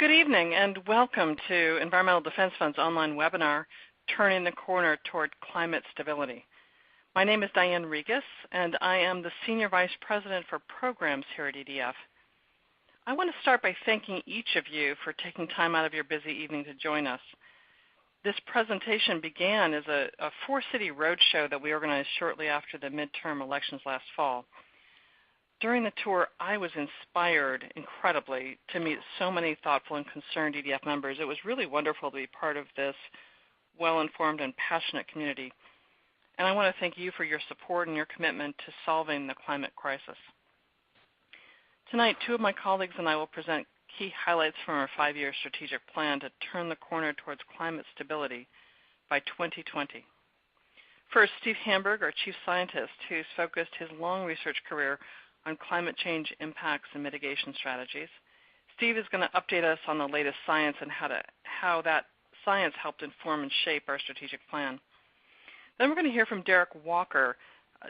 Good evening and welcome to Environmental Defense Fund's online webinar, Turning the Corner Toward Climate Stability. My name is Diane Regas and I am the Senior Vice President for Programs here at EDF. I want to start by thanking each of you for taking time out of your busy evening to join us. This presentation began as a four-city roadshow that we organized shortly after the midterm elections last fall. During the tour, I was inspired incredibly to meet so many thoughtful and concerned EDF members. It was really wonderful to be part of this well-informed and passionate community. And I want to thank you for your support and your commitment to solving the climate crisis. Tonight, two of my colleagues and I will present key highlights from our 5-year strategic plan to turn the corner towards climate stability by 2020. First, Steve Hamburg, our chief scientist, who's focused his long research career on climate change impacts and mitigation strategies. Steve is going to update us on the latest science and how that science helped inform and shape our strategic plan. Then we're going to hear from Derek Walker.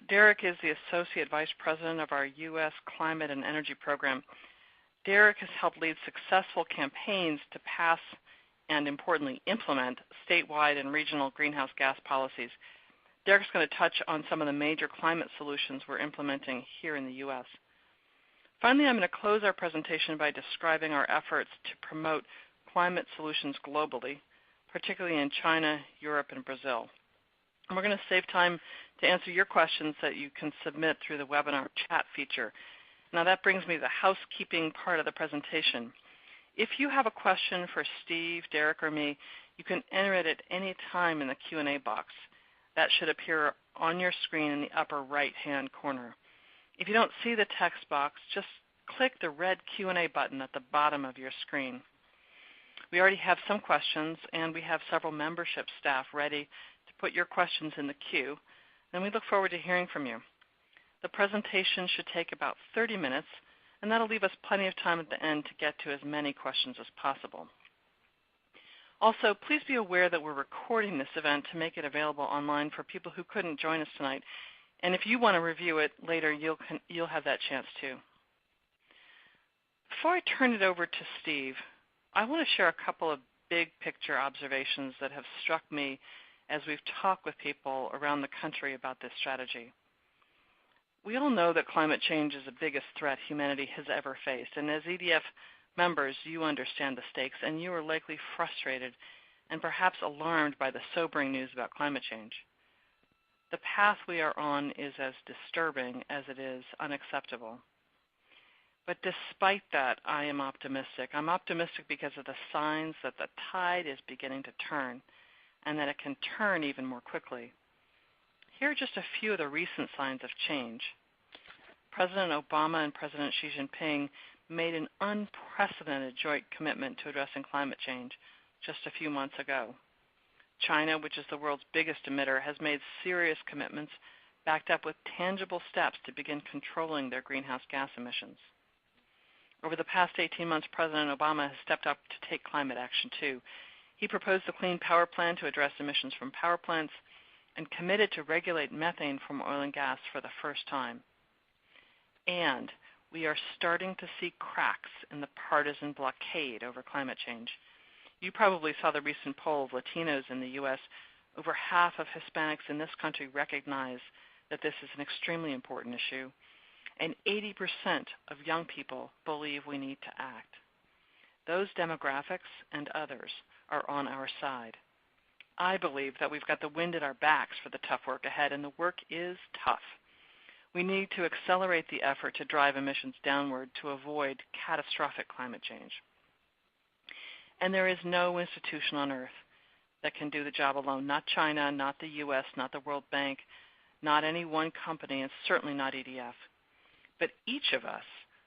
Derek is the Associate Vice President of our U.S. Climate and Energy Program. Derek has helped lead successful campaigns to pass and, importantly, implement statewide and regional greenhouse gas policies. Derek's going to touch on some of the major climate solutions we're implementing here in the U.S. Finally, I'm going to close our presentation by describing our efforts to promote climate solutions globally, particularly in China, Europe, and Brazil. And we're going to save time to answer your questions that you can submit through the webinar chat feature. Now that brings me to the housekeeping part of the presentation. If you have a question for Steve, Derek, or me, you can enter it at any time in the Q&A box. That should appear on your screen in the upper right-hand corner. If you don't see the text box, just click the red Q&A button at the bottom of your screen. We already have some questions, and we have several membership staff ready to put your questions in the queue, and we look forward to hearing from you. The presentation should take about 30 minutes, and that'll leave us plenty of time at the end to get to as many questions as possible. Also, please be aware that we're recording this event to make it available online for people who couldn't join us tonight. And if you want to review it later, you'll have that chance too. Before I turn it over to Steve, I want to share a couple of big picture observations that have struck me as we've talked with people around the country about this strategy. We all know that climate change is the biggest threat humanity has ever faced, and as EDF members, you understand the stakes, and you are likely frustrated and perhaps alarmed by the sobering news about climate change. The path we are on is as disturbing as it is unacceptable. But despite that, I am optimistic. I'm optimistic because of the signs that the tide is beginning to turn and that it can turn even more quickly. Here are just a few of the recent signs of change. President Obama and President Xi Jinping made an unprecedented joint commitment to addressing climate change just a few months ago. China, which is the world's biggest emitter, has made serious commitments backed up with tangible steps to begin controlling their greenhouse gas emissions. Over the past 18 months, President Obama has stepped up to take climate action too. He proposed the Clean Power Plan to address emissions from power plants and committed to regulate methane from oil and gas for the first time. And we are starting to see cracks in the partisan blockade over climate change. You probably saw the recent poll of Latinos in the U.S. Over half of Hispanics in this country recognize that this is an extremely important issue, and 80% of young people believe we need to act. Those demographics and others are on our side. I believe that we've got the wind at our backs for the tough work ahead, and the work is tough. We need to accelerate the effort to drive emissions downward to avoid catastrophic climate change. And there is no institution on earth that can do the job alone. Not China, not the U.S., not the World Bank, not any one company, and certainly not EDF. But each of us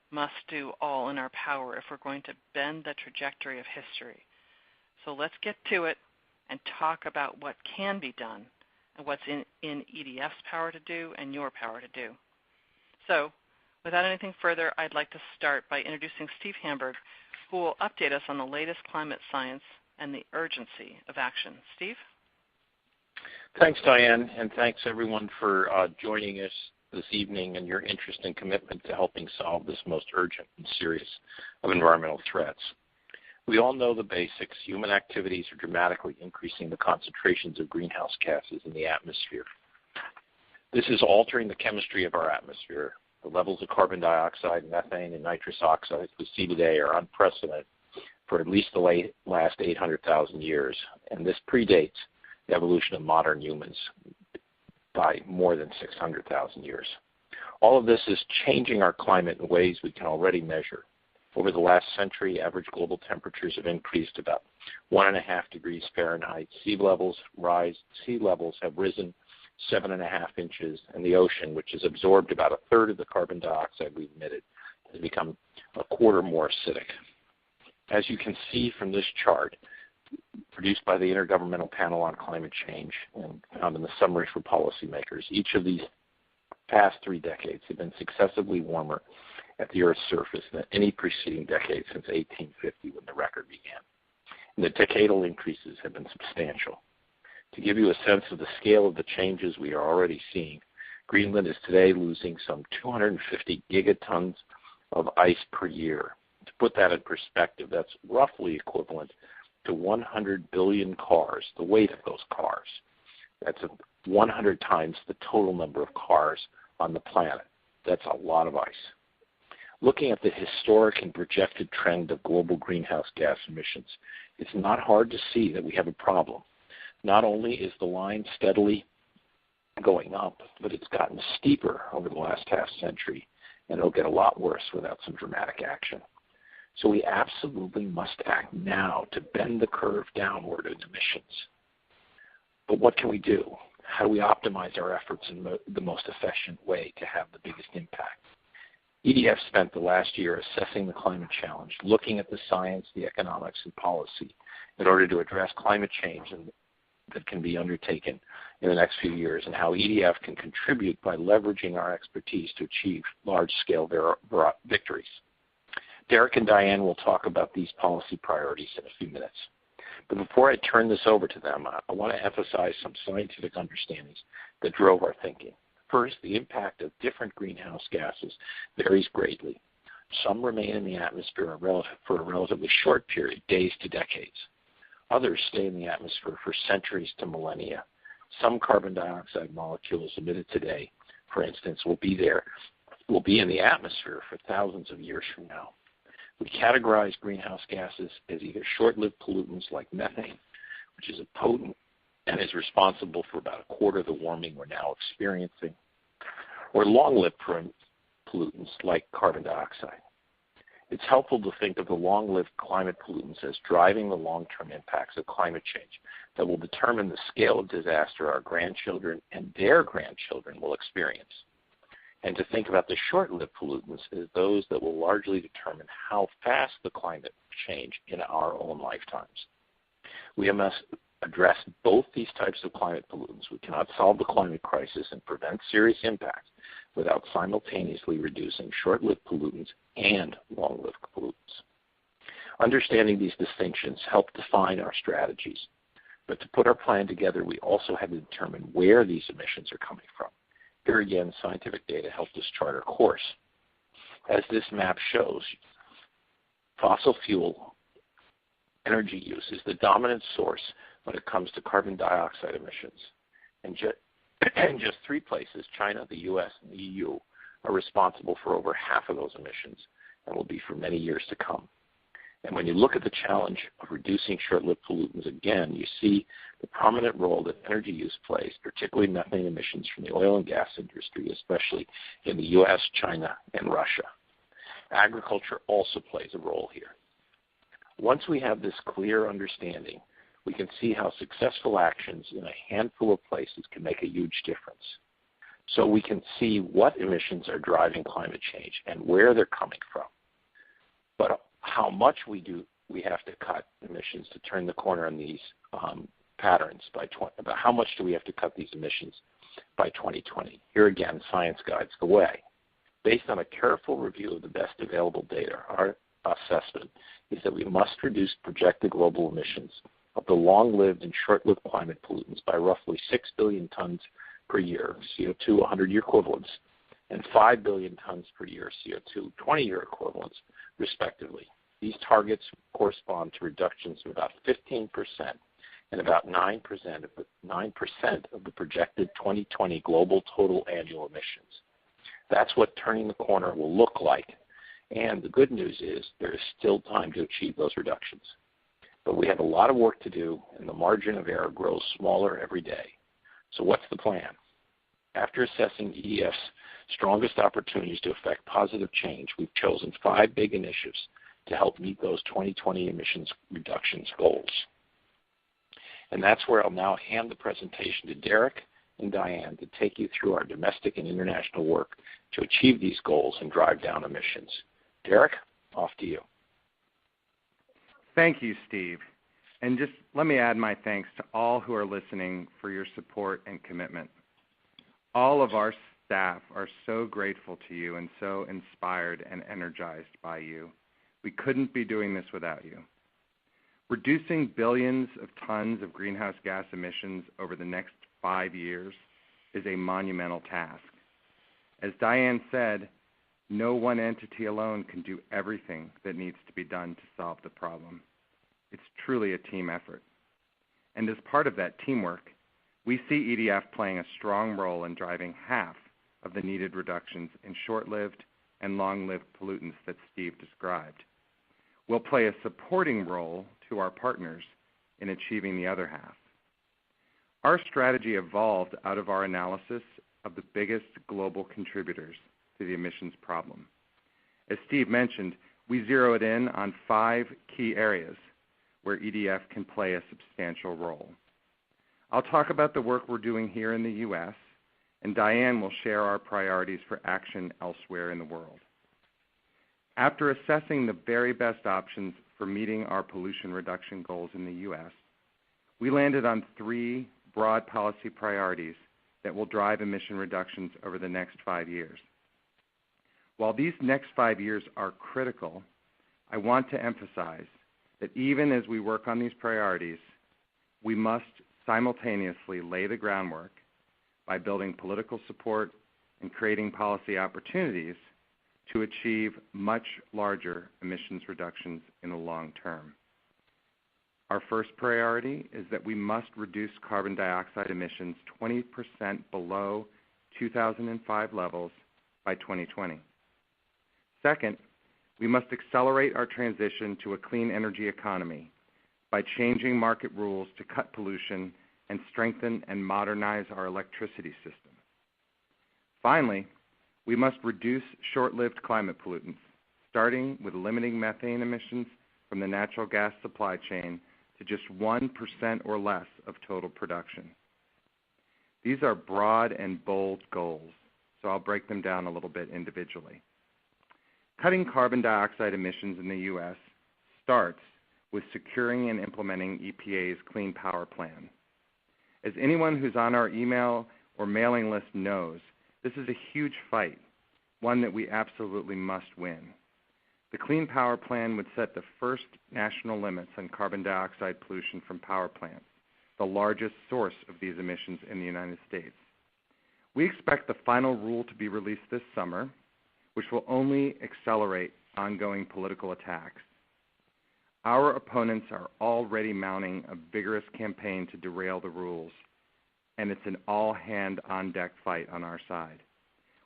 must do all in our power if we're going to bend the trajectory of history. So let's get to it and talk about what can be done and what's in EDF's power to do and your power to do. So, without anything further, I'd like to start by introducing Steve Hamburg, who will update us on the latest climate science and the urgency of action. Steve? Thanks, Diane, and thanks everyone for joining us this evening and your interest and commitment to helping solve this most urgent and serious of environmental threats. We all know the basics. Human activities are dramatically increasing the concentrations of greenhouse gases in the atmosphere. This is altering the chemistry of our atmosphere. The levels of carbon dioxide, methane, and nitrous oxides we see today are unprecedented for at least the last 800,000 years, and this predates the evolution of modern humans by more than 600,000 years. All of this is changing our climate in ways we can already measure. Over the last century, average global temperatures have increased about 1.5 degrees Fahrenheit. Sea levels have risen 7.5 inches, and the ocean, which has absorbed about a third of the carbon dioxide we've emitted, has become a quarter more acidic. As you can see from this chart, produced by the Intergovernmental Panel on Climate Change and found in the Summary for Policymakers, each of these past 3 decades have been successively warmer at the Earth's surface than any preceding decade since 1850 when the record began. And the decadal increases have been substantial. To give you a sense of the scale of the changes we are already seeing, Greenland is today losing some 250 gigatons of ice per year. To put that in perspective, that's roughly equivalent to 100 billion cars, the weight of those cars. That's 100 times the total number of cars on the planet. That's a lot of ice. Looking at the historic and projected trend of global greenhouse gas emissions, it's not hard to see that we have a problem. Not only is the line steadily going up, but it's gotten steeper over the last half century, and it'll get a lot worse without some dramatic action. So we absolutely must act now to bend the curve downward in emissions. But what can we do? How do we optimize our efforts in the most efficient way to have the biggest impact? EDF spent the last year assessing the climate challenge, looking at the science, the economics, and policy in order to address climate change that can be undertaken in the next few years, and how EDF can contribute by leveraging our expertise to achieve large-scale victories. Derek and Diane will talk about these policy priorities in a few minutes. But before I turn this over to them, I want to emphasize some scientific understandings that drove our thinking. First, the impact of different greenhouse gases varies greatly. Some remain in the atmosphere for a relatively short period, days to decades. Others stay in the atmosphere for centuries to millennia. Some carbon dioxide molecules emitted today, for instance, will be in the atmosphere for thousands of years from now. We categorize greenhouse gases as either short-lived pollutants like methane, which is a potent and is responsible for about a quarter of the warming we're now experiencing, or long-lived pollutants like carbon dioxide. It's helpful to think of the long-lived climate pollutants as driving the long-term impacts of climate change that will determine the scale of disaster our grandchildren and their grandchildren will experience. And to think about the short-lived pollutants as those that will largely determine how fast the climate will change in our own lifetimes. We must address both these types of climate pollutants. We cannot solve the climate crisis and prevent serious impacts without simultaneously reducing short-lived pollutants and long-lived pollutants. Understanding these distinctions help define our strategies. But to put our plan together, we also had to determine where these emissions are coming from. Here again, scientific data helped us chart our course. As this map shows, fossil fuel energy use is the dominant source when it comes to carbon dioxide emissions. And just 3 places, China, the U.S., and the EU, are responsible for over half of those emissions and will be for many years to come. And when you look at the challenge of reducing short-lived pollutants, again, you see the prominent role that energy use plays, particularly methane emissions from the oil and gas industry, especially in the U.S., China, and Russia. Agriculture also plays a role here. Once we have this clear understanding, we can see how successful actions in a handful of places can make a huge difference. So we can see what emissions are driving climate change and where they're coming from. But how much we have to cut emissions to turn the corner on these patterns about how much do we have to cut these emissions by 2020. Here again, science guides the way. Based on a careful review of the best available data, our assessment is that we must reduce projected global emissions of the long-lived and short-lived climate pollutants by roughly 6 billion tons per year, CO2 100-year equivalents, and 5 billion tons per year, CO2 20-year equivalents, respectively. These targets correspond to reductions of about 15% and about 9% of the projected 2020 global total annual emissions. That's what turning the corner will look like. And the good news is there is still time to achieve those reductions. But we have a lot of work to do, and the margin of error grows smaller every day. So what's the plan? After assessing EDF's strongest opportunities to affect positive change, we've chosen 5 big initiatives to help meet those 2020 emissions reductions goals. And that's where I'll now hand the presentation to Derek and Diane to take you through our domestic and international work to achieve these goals and drive down emissions. Derek, off to you. Thank you, Steve. And just let me add my thanks to all who are listening for your support and commitment. All of our staff are so grateful to you and so inspired and energized by you. We couldn't be doing this without you. Reducing billions of tons of greenhouse gas emissions over the next 5 years is a monumental task. As Diane said, no one entity alone can do everything that needs to be done to solve the problem. It's truly a team effort. And as part of that teamwork, we see EDF playing a strong role in driving half of the needed reductions in short-lived and long-lived pollutants that Steve described. We'll play a supporting role to our partners in achieving the other half. Our strategy evolved out of our analysis of the biggest global contributors to the emissions problem. As Steve mentioned, we zeroed in on 5 key areas where EDF can play a substantial role. I'll talk about the work we're doing here in the U.S., and Diane will share our priorities for action elsewhere in the world. After assessing the very best options for meeting our pollution reduction goals in the U.S., we landed on 3 broad policy priorities that will drive emission reductions over the next 5 years. While these next 5 years are critical, I want to emphasize that even as we work on these priorities, we must simultaneously lay the groundwork by building political support and creating policy opportunities to achieve much larger emissions reductions in the long term. Our first priority is that we must reduce carbon dioxide emissions 20% below 2005 levels by 2020. Second, we must accelerate our transition to a clean energy economy by changing market rules to cut pollution and strengthen and modernize our electricity system. Finally, we must reduce short-lived climate pollutants, starting with limiting methane emissions from the natural gas supply chain to just 1% or less of total production. These are broad and bold goals, so I'll break them down a little bit individually. Cutting carbon dioxide emissions in the U.S. starts with securing and implementing EPA's Clean Power Plan. As anyone who's on our email or mailing list knows, this is a huge fight, one that we absolutely must win. The Clean Power Plan would set the first national limits on carbon dioxide pollution from power plants, the largest source of these emissions in the United States. We expect the final rule to be released this summer, which will only accelerate ongoing political attacks. Our opponents are already mounting a vigorous campaign to derail the rules, and it's an all-hand-on-deck fight on our side.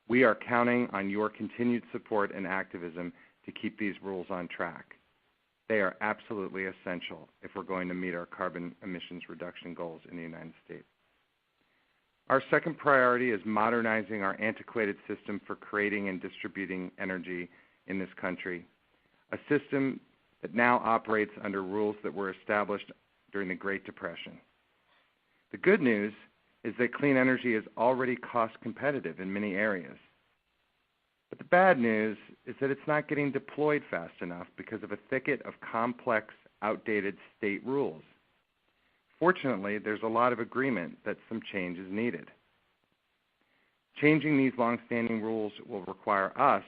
We are counting on your continued support and activism to keep these rules on track. They are absolutely essential if we're going to meet our carbon emissions reduction goals in the United States. Our second priority is modernizing our antiquated system for creating and distributing energy in this country, a system that now operates under rules that were established during the Great Depression. The good news is that clean energy is already cost competitive in many areas. But the bad news is that it's not getting deployed fast enough because of a thicket of complex, outdated state rules. Fortunately, there's a lot of agreement that some change is needed. Changing these longstanding rules will require us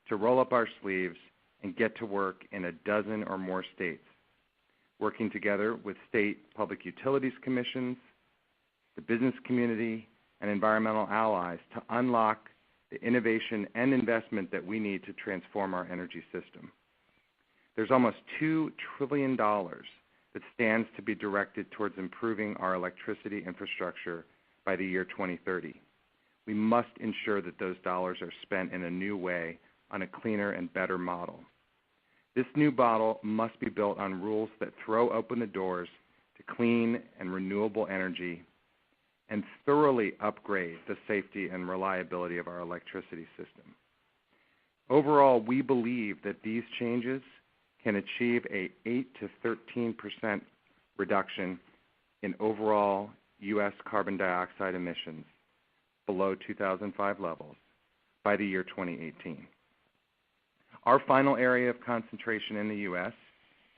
to roll up our sleeves and get to work in a dozen or more states, working together with state public utilities commissions, the business community, and environmental allies to unlock the innovation and investment that we need to transform our energy system. there's almost $2 trillion that stands to be directed towards improving our electricity infrastructure by the year 2030. We must ensure that those dollars are spent in a new way on a cleaner and better model. This new model must be built on rules that throw open the doors to clean and renewable energy and thoroughly upgrade the safety and reliability of our electricity system. Overall, we believe that these changes can achieve a 8 to 13% reduction in overall U.S. carbon dioxide emissions below 2005 levels by the year 2018. Our final area of concentration in the U.S.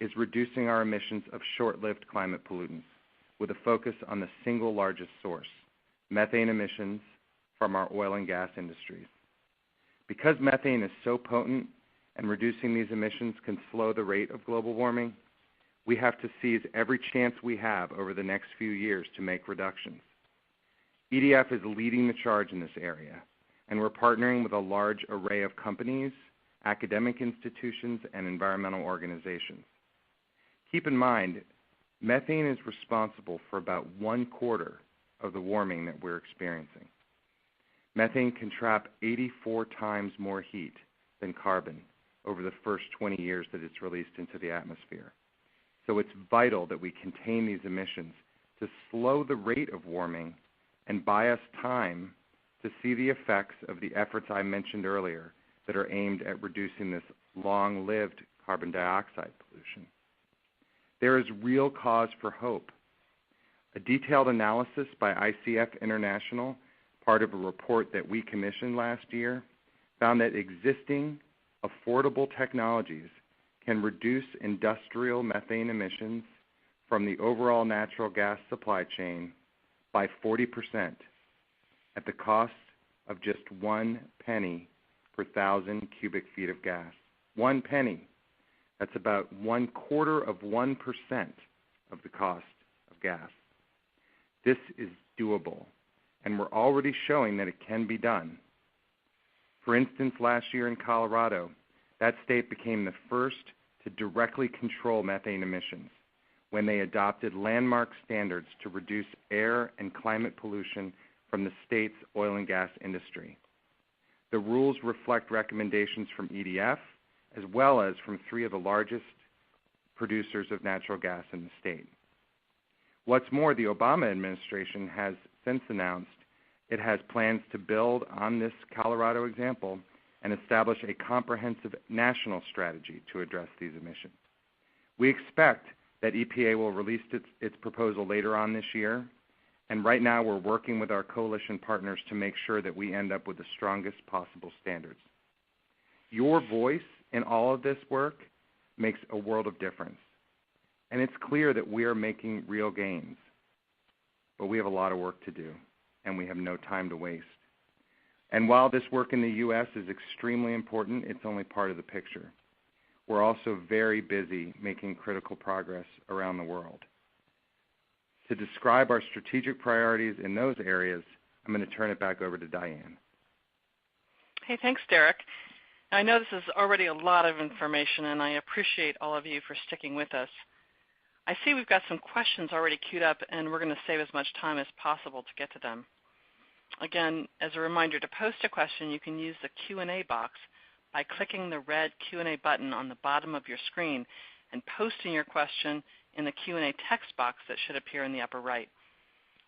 is reducing our emissions of short-lived climate pollutants with a focus on the single largest source, methane emissions from our oil and gas industries. Because methane is so potent and reducing these emissions can slow the rate of global warming, we have to seize every chance we have over the next few years to make reductions. EDF is leading the charge in this area, and we're partnering with a large array of companies, academic institutions, and environmental organizations. Keep in mind, methane is responsible for about 1/4 of the warming that we're experiencing. Methane can trap 84 times more heat than carbon over the first 20 years that it's released into the atmosphere. So it's vital that we contain these emissions to slow the rate of warming and buy us time to see the effects of the efforts I mentioned earlier that are aimed at reducing this long-lived carbon dioxide pollution. There is real cause for hope. A detailed analysis by ICF International, part of a report that we commissioned last year, found that existing affordable technologies can reduce industrial methane emissions from the overall natural gas supply chain by 40% at the cost of just 1 penny per 1,000 cubic feet of gas. 1 penny. That's about 1/4% of the cost of gas. This is doable, and we're already showing that it can be done. For instance, last year in Colorado, that state became the first to directly control methane emissions when they adopted landmark standards to reduce air and climate pollution from the state's oil and gas industry. The rules reflect recommendations from EDF as well as from 3 of the largest producers of natural gas in the state. What's more, the Obama administration has since announced it has plans to build on this Colorado example and establish a comprehensive national strategy to address these emissions. We expect that EPA will release its proposal later on this year, and right now we're working with our coalition partners to make sure that we end up with the strongest possible standards. Your voice in all of this work makes a world of difference, and it's clear that we are making real gains. But we have a lot of work to do, and we have no time to waste. And while this work in the U.S. is extremely important, it's only part of the picture. We're also very busy making critical progress around the world. To describe our strategic priorities in those areas, I'm going to turn it back over to Diane. Hey, thanks, Derek. I know this is already a lot of information, and I appreciate all of you for sticking with us. I see we've got some questions already queued up, and we're going to save as much time as possible to get to them. Again, as a reminder, to post a question, you can use the Q&A box by clicking the red Q&A button on the bottom of your screen and posting your question in the Q&A text box that should appear in the upper right.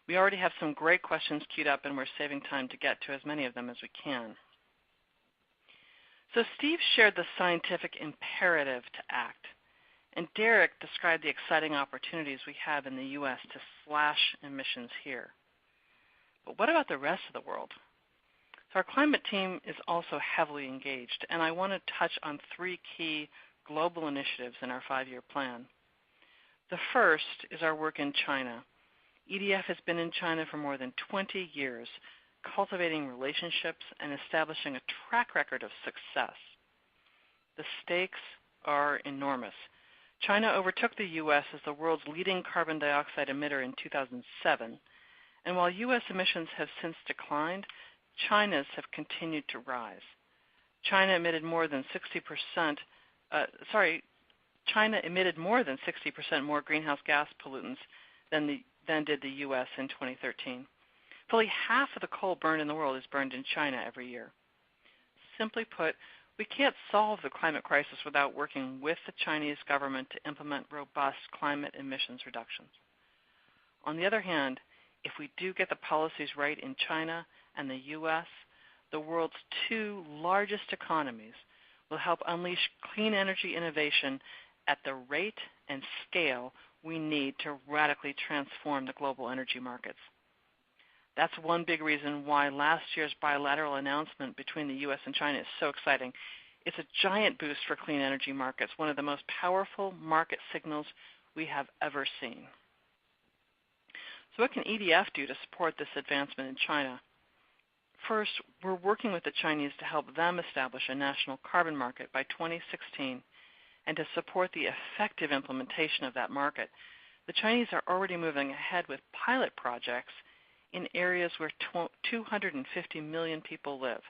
We already have some great questions queued up, and we're saving time to get to as many of them as we can. So Steve shared the scientific imperative to act, and Derek described the exciting opportunities we have in the U.S. to slash emissions here. But what about the rest of the world? So our climate team is also heavily engaged, and I want to touch on 3 key global initiatives in our 5-year plan. The first is our work in China. EDF has been in China for more than 20 years, cultivating relationships and establishing a track record of success. The stakes are enormous. China overtook the U.S. as the world's leading carbon dioxide emitter in 2007, and while U.S. emissions have since declined, China's have continued to rise. China emitted more than 60%, China emitted more than 60% more greenhouse gas pollutants than did the U.S. in 2013. Fully half of the coal burned in the world is burned in China every year. Simply put, we can't solve the climate crisis without working with the Chinese government to implement robust climate emissions reductions. On the other hand, if we do get the policies right in China and the U.S., the world's two largest economies will help unleash clean energy innovation at the rate and scale we need to radically transform the global energy markets. That's one big reason why last year's bilateral announcement between the U.S. and China is so exciting. It's a giant boost for clean energy markets, one of the most powerful market signals we have ever seen. So what can EDF do to support this advancement in China? First, we're working with the Chinese to help them establish a national carbon market by 2016 and to support the effective implementation of that market. The Chinese are already moving ahead with pilot projects in areas where 250 million people live.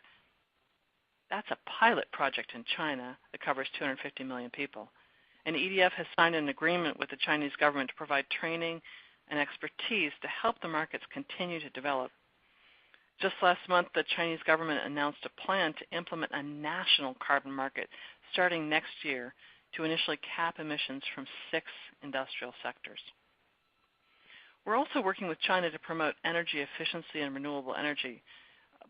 That's a pilot project in China that covers 250 million people. And EDF has signed an agreement with the Chinese government to provide training and expertise to help the markets continue to develop. Just last month, the Chinese government announced a plan to implement a national carbon market starting next year to initially cap emissions from 6 industrial sectors. We're also working with China to promote energy efficiency and renewable energy.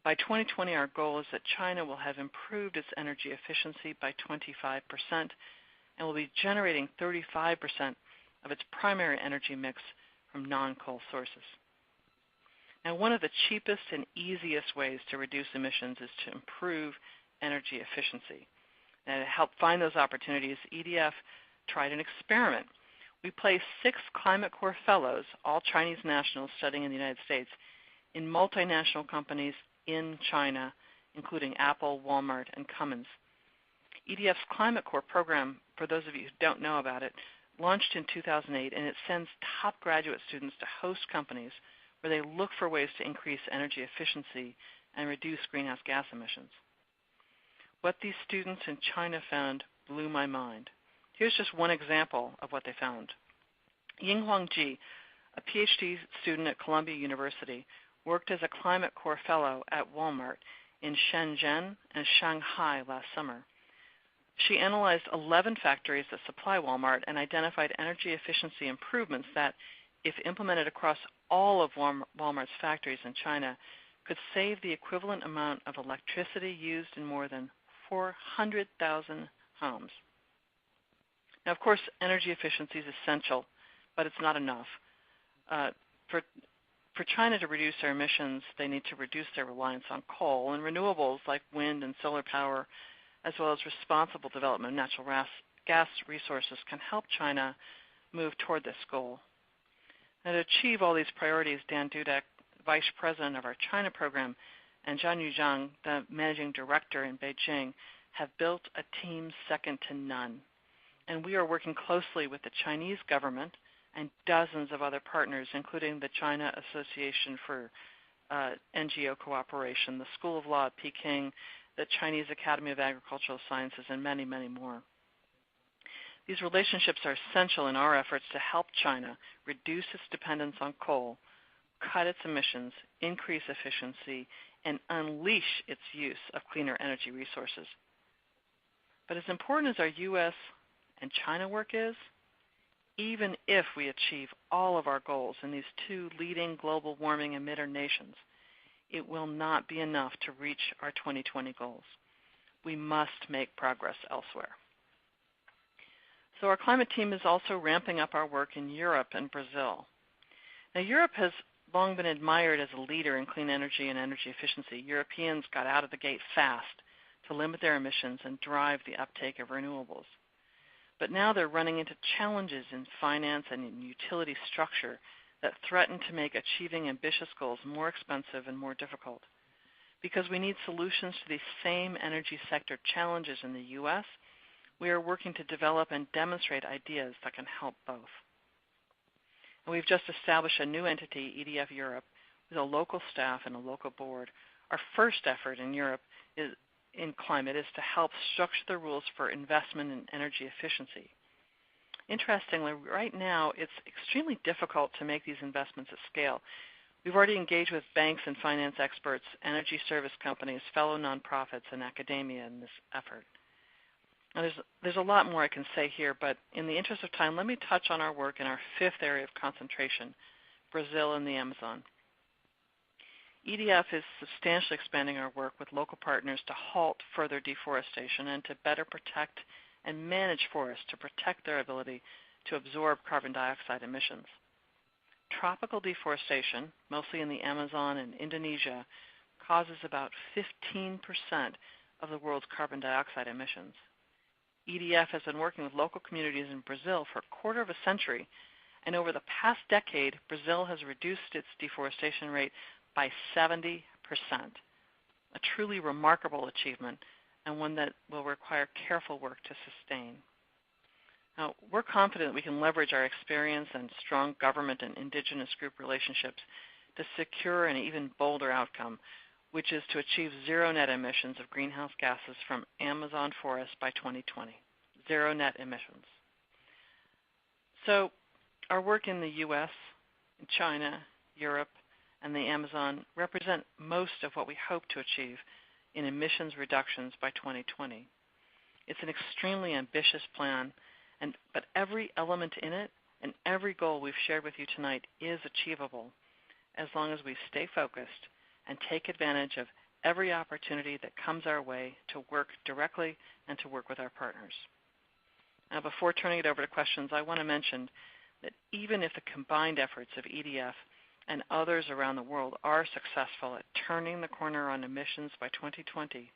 By 2020, our goal is that China will have improved its energy efficiency by 25% and will be generating 35% of its primary energy mix from non-coal sources. Now, one of the cheapest and easiest ways to reduce emissions is to improve energy efficiency. And to help find those opportunities, EDF tried an experiment. We placed 6 Climate Corps fellows, all Chinese nationals studying in the United States, in multinational companies in China, including Apple, Walmart, and Cummins. EDF's Climate Corps program, for those of you who don't know about it, launched in 2008, and it sends top graduate students to host companies where they look for ways to increase energy efficiency and reduce greenhouse gas emissions. What these students in China found blew my mind. Here's just one example of what they found. Yinghuang Ji, a PhD student at Columbia University, worked as a Climate Corps fellow at Walmart in Shenzhen and Shanghai last summer. She analyzed 11 factories that supply Walmart and identified energy efficiency improvements that, if implemented across all of Walmart's factories in China, could save the equivalent amount of electricity used in more than 400,000 homes. Now, of course, energy efficiency is essential, but it's not enough. For China to reduce their emissions, they need to reduce their reliance on coal, and renewables like wind and solar power, as well as responsible development of natural gas resources, can help China move toward this goal. Now, to achieve all these priorities, Dan Dudek, Vice President of our China program, and Zhanyu Zhang, the Managing Director in Beijing, have built a team second to none. And we are working closely with the Chinese government and dozens of other partners, including the China Association for NGO Cooperation, the School of Law at Peking, the Chinese Academy of Agricultural Sciences, and many, many more. These relationships are essential in our efforts to help China reduce its dependence on coal, cut its emissions, increase efficiency, and unleash its use of cleaner energy resources. But as important as our U.S. and China work is, even if we achieve all of our goals in these 2 leading global warming emitter nations, it will not be enough to reach our 2020 goals. We must make progress elsewhere. So our climate team is also ramping up our work in Europe and Brazil. Now, Europe has long been admired as a leader in clean energy and energy efficiency. Europeans got out of the gate fast to limit their emissions and drive the uptake of renewables. But now they're running into challenges in finance and in utility structure that threaten to make achieving ambitious goals more expensive and more difficult. Because we need solutions to these same energy sector challenges in the U.S., we are working to develop and demonstrate ideas that can help both. And we've just established a new entity, EDF Europe, with a local staff and a local board. Our first effort in Europe in climate is to help structure the rules for investment in energy efficiency. Interestingly, right now it's extremely difficult to make these investments at scale. We've already engaged with banks and finance experts, energy service companies, fellow nonprofits, and academia in this effort. Now, there's a lot more I can say here, but in the interest of time, let me touch on our work in our fifth area of concentration, Brazil and the Amazon. EDF is substantially expanding our work with local partners to halt further deforestation and to better protect and manage forests to protect their ability to absorb carbon dioxide emissions. Tropical deforestation, mostly in the Amazon and Indonesia, causes about 15% of the world's carbon dioxide emissions. EDF has been working with local communities in Brazil for a quarter of a century, and over the past decade, Brazil has reduced its deforestation rate by 70%, a truly remarkable achievement and one that will require careful work to sustain. Now, we're confident we can leverage our experience and strong government and indigenous group relationships to secure an even bolder outcome, which is to achieve zero net emissions of greenhouse gases from Amazon forests by 2020. Zero net emissions. So our work in the U.S., China, Europe, and the Amazon represent most of what we hope to achieve in emissions reductions by 2020. It's an extremely ambitious plan, but every element in it and every goal we've shared with you tonight is achievable as long as we stay focused and take advantage of every opportunity that comes our way to work directly and to work with our partners. Now, before turning it over to questions, I want to mention that even if the combined efforts of EDF and others around the world are successful at turning the corner on emissions by 2020,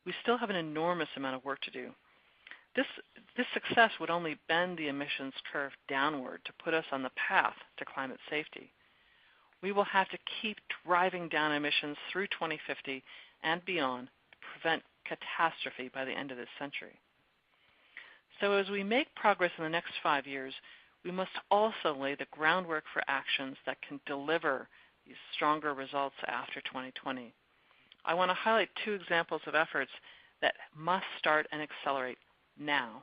we still have an enormous amount of work to do. This success would only bend the emissions curve downward to put us on the path to climate safety. We will have to keep driving down emissions through 2050 and beyond to prevent catastrophe by the end of this century. So as we make progress in the next 5 years, we must also lay the groundwork for actions that can deliver these stronger results after 2020. I want to highlight 2 examples of efforts that must start and accelerate now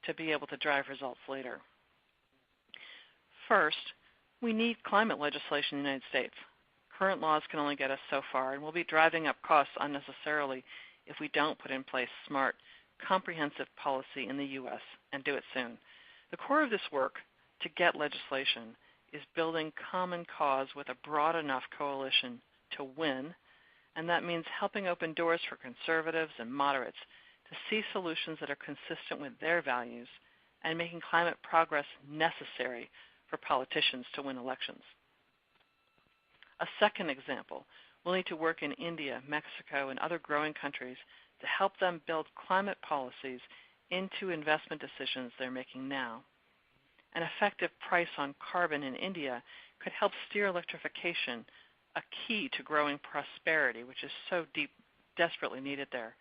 to be able to drive results later. First, we need climate legislation in the United States. Current laws can only get us so far, and we'll be driving up costs unnecessarily if we don't put in place smart, comprehensive policy in the U.S. and do it soon. The core of this work to get legislation is building common cause with a broad enough coalition to win, and that means helping open doors for conservatives and moderates to see solutions that are consistent with their values and making climate progress necessary for politicians to win elections. A second example, we'll need to work in India, Mexico, and other growing countries to help them build climate policies into investment decisions they're making now. An effective price on carbon in India could help steer electrification, a key to growing prosperity, which is so desperately needed there,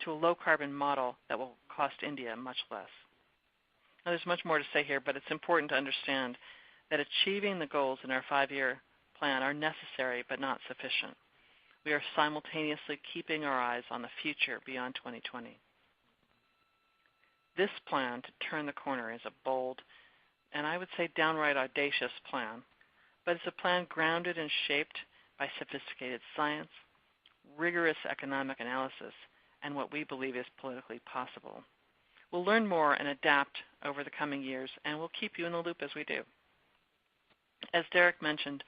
to a low-carbon model that will cost India much less. Now, there's much more to say here, but it's important to understand that achieving the goals in our 5-year plan are necessary but not sufficient. We are simultaneously keeping our eyes on the future beyond 2020. This plan to turn the corner is a bold, and I would say downright audacious plan, but it's a plan grounded and shaped by sophisticated science, rigorous economic analysis, and what we believe is politically possible. We'll learn more and adapt over the coming years, and we'll keep you in the loop as we do. As Derek mentioned,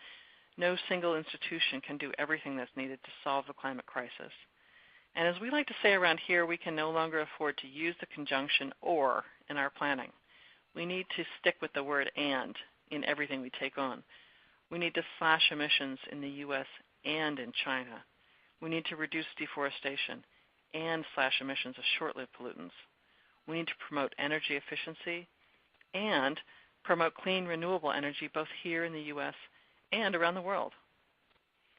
no single institution can do everything that's needed to solve the climate crisis. And as we like to say around here, we can no longer afford to use the conjunction or in our planning. We need to stick with the word and in everything we take on. We need to slash emissions in the U.S. and in China. We need to reduce deforestation and slash emissions of short-lived pollutants. We need to promote energy efficiency and promote clean, renewable energy both here in the U.S. and around the world.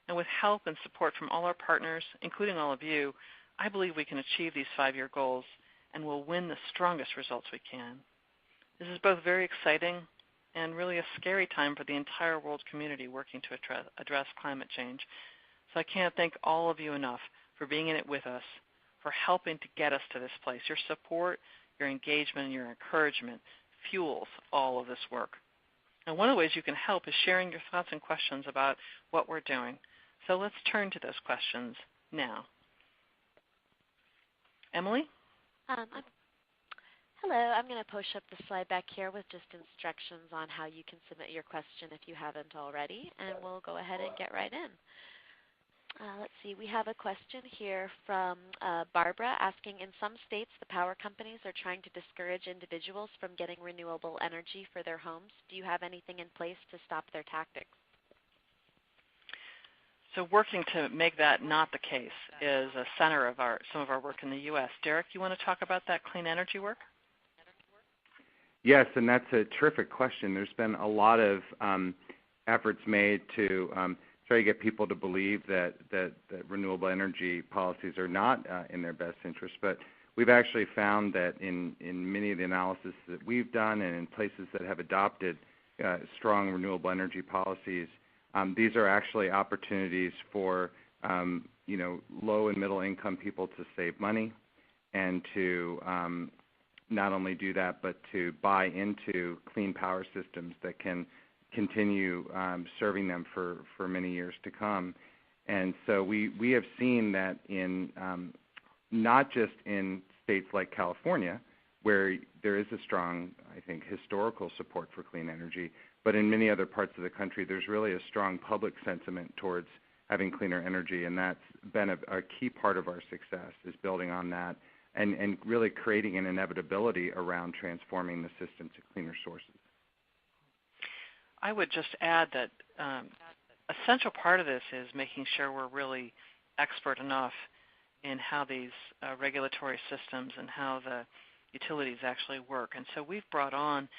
And with help and support from all our partners, including all of you, I believe we can achieve these 5-year goals and will win the strongest results we can. This is both very exciting and really a scary time for the entire world community working to address climate change. So I can't thank all of you enough for being in it with us, for helping to get us to this place. Your support, your engagement, and your encouragement fuels all of this work. And one of the ways you can help is sharing your thoughts and questions about what we're doing. So let's turn to those questions now. Emily? Hello. I'm going to push up the slide back here with just instructions on how you can submit your question if you haven't already, and we'll go ahead and get right in. Let's see. We have a question here from Barbara asking, in some states, the power companies are trying to discourage individuals from getting renewable energy for their homes. Do you have anything in place to stop their tactics? So working to make that not the case is a center of some of our work in the U.S. Derek, you want to talk about that clean energy work? Yes, and that's a terrific question. There's been a lot of efforts made to try to get people to believe that renewable energy policies are not in their best interest. But we've actually found that in many of the analysis that we've done and in places that have adopted strong renewable energy policies, these are actually opportunities for low and middle income people to save money and to not only do that, but to buy into clean power systems that can continue serving them for many years to come. And so we have seen that in not just in states like California, where there is a strong, I think, historical support for clean energy, but in many other parts of the country, there's really a strong public sentiment towards having cleaner energy, and that's been a key part of our success, is building on that and really creating an inevitability around transforming the system to cleaner sources. I would just add that a central part of this is making sure we're really expert enough in how these regulatory systems and how the utilities actually work. And so we've brought on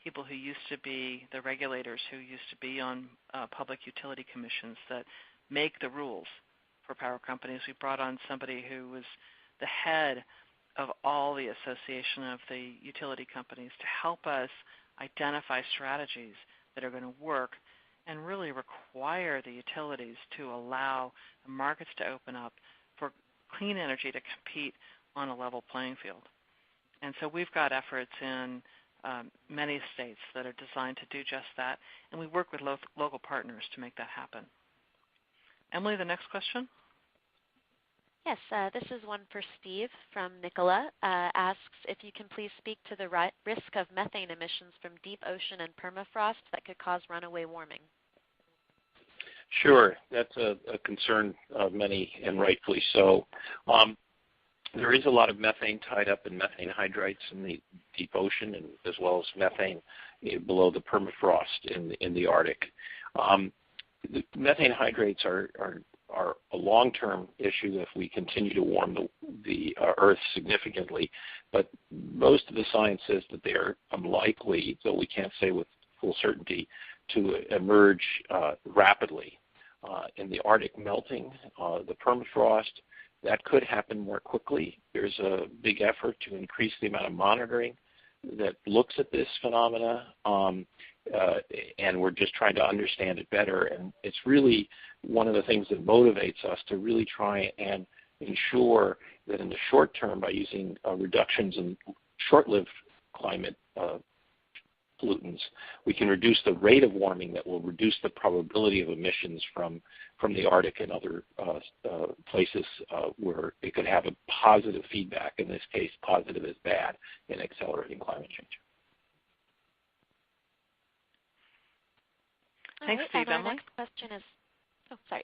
people who used to be the regulators, who used to be on public utility commissions that make the rules for power companies. We brought on somebody who was the head of all the association of the utility companies to help us identify strategies that are going to work and really require the utilities to allow the markets to open up for clean energy to compete on a level playing field. And so we've got efforts in many states that are designed to do just that, and we work with local partners to make that happen. Emily, the next question? Yes, this is one for Steve from Nicola. Asks if you can please speak to the risk of methane emissions from deep ocean and permafrost that could cause runaway warming. Sure, that's a concern of many, and rightfully so. There is a lot of methane tied up in methane hydrides in the deep ocean, and as well as methane below the permafrost in the Arctic. The methane hydrides are a long-term issue if we continue to warm the Earth significantly, but most of the science says that they are unlikely, though we can't say with full certainty, to emerge rapidly. In the Arctic melting, the permafrost, that could happen more quickly. There's a big effort to increase the amount of monitoring that looks at this phenomena, and we're just trying to understand it better. And it's really one of the things that motivates us to really try and ensure that in the short term, by using reductions in short-lived climate pollutants, we can reduce the rate of warming that will reduce the probability of emissions from the Arctic and other places where it could have a positive feedback. In this case, positive is bad in accelerating climate change. Thanks, Steve. Our next question is,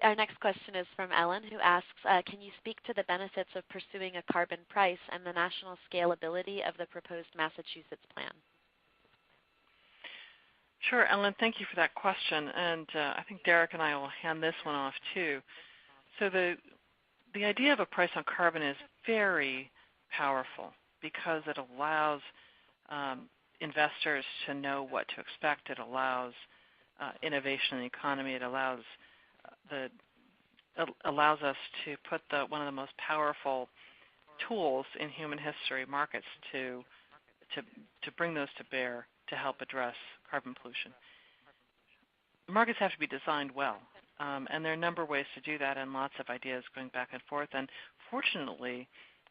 Our next question is from Ellen, who asks, can you speak to the benefits of pursuing a carbon price and the national scalability of the proposed Massachusetts plan? Sure, Ellen, thank you for that question. And I think Derek and I will hand this one off too. So the idea of a price on carbon is very powerful because it allows investors to know what to expect. It allows innovation in the economy. It allows us to put one of the most powerful tools in human history, markets, to bring those to bear to help address carbon pollution. Markets have to be designed well, and there are a number of ways to do that and lots of ideas going back and forth, and fortunately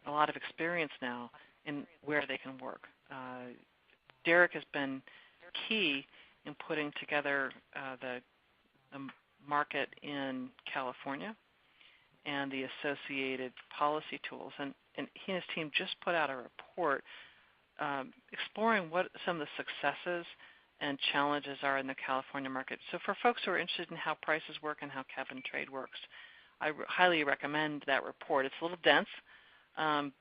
a lot of experience now in where they can work. Derek has been key in putting together the market in California and the associated policy tools. And he and his team just put out a report exploring what some of the successes and challenges are in the California market. So for folks who are interested in how prices work and how cap and trade works, I highly recommend that report. It's a little dense,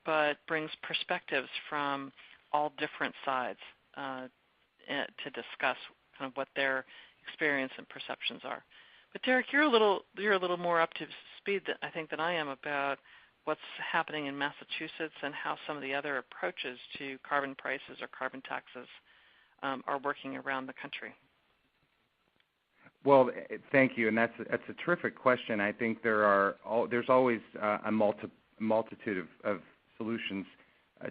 but brings perspectives from all different sides to discuss kind of what their experience and perceptions are. But Derek, you're a little more up to speed, I think, than I am about what's happening in Massachusetts and how some of the other approaches to carbon prices or carbon taxes are working around the country. Well, thank you, and that's a terrific question. I think there's always a multitude of solutions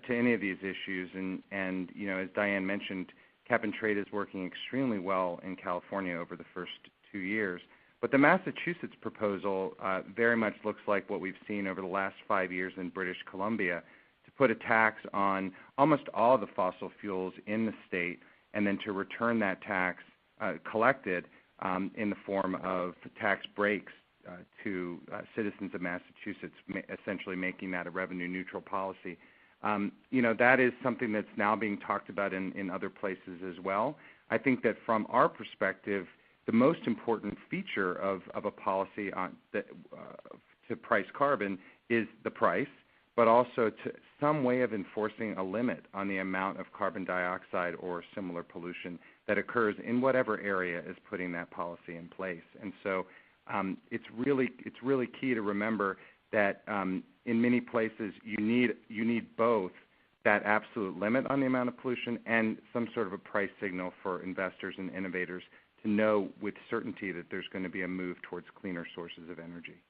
to any of these issues, and you know, as Diane mentioned, cap and trade is working extremely well in California over the first 2 years. But the Massachusetts proposal very much looks like what we've seen over the last 5 years in British Columbia, to put a tax on almost all the fossil fuels in the state, and then to return that tax collected in the form of tax breaks to citizens of Massachusetts, essentially making that a revenue-neutral policy. You know, that is something that's now being talked about in other places as well. I think that from our perspective, the most important feature of a policy to price carbon is the price, but also to some way of enforcing a limit on the amount of carbon dioxide or similar pollution that occurs in whatever area is putting that policy in place. And so it's really key to remember that in many places you need both that absolute limit on the amount of pollution and some sort of a price signal for investors and innovators to know with certainty that there's going to be a move towards cleaner sources of energy.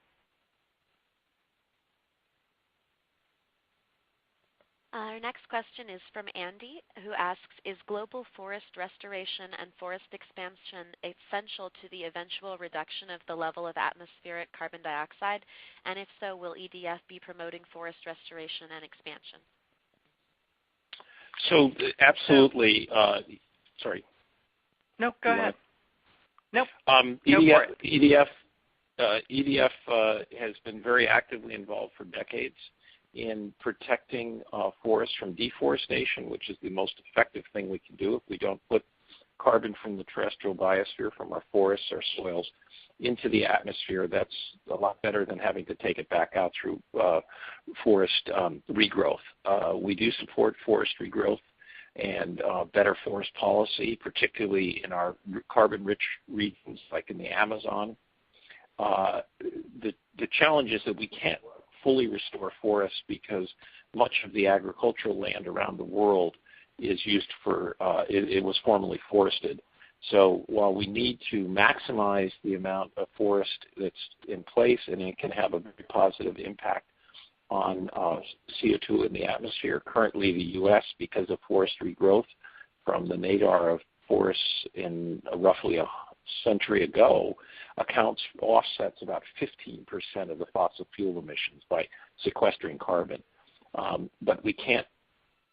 Our next question is from Andy, who asks, is global forest restoration and forest expansion essential to the eventual reduction of the level of atmospheric carbon dioxide? And if so, will EDF be promoting forest restoration and expansion? So absolutely. Sorry. No, go ahead. Nope. EDF has been very actively involved for decades in protecting forests from deforestation, which is the most effective thing we can do. If we don't put carbon from the terrestrial biosphere, from our forests, our soils, into the atmosphere, that's a lot better than having to take it back out through forest regrowth. We do support forest regrowth and better forest policy, particularly in our carbon-rich regions like in the Amazon. The challenge is that we can't fully restore forests because much of the agricultural land around the world is used for, it was formerly forested. So while we need to maximize the amount of forest that's in place, and it can have a very positive impact on CO2 in the atmosphere. Currently, the U.S., because of forest regrowth from the nadir of forests in roughly a century ago, offsets about 15% of the fossil fuel emissions by sequestering carbon. But we can't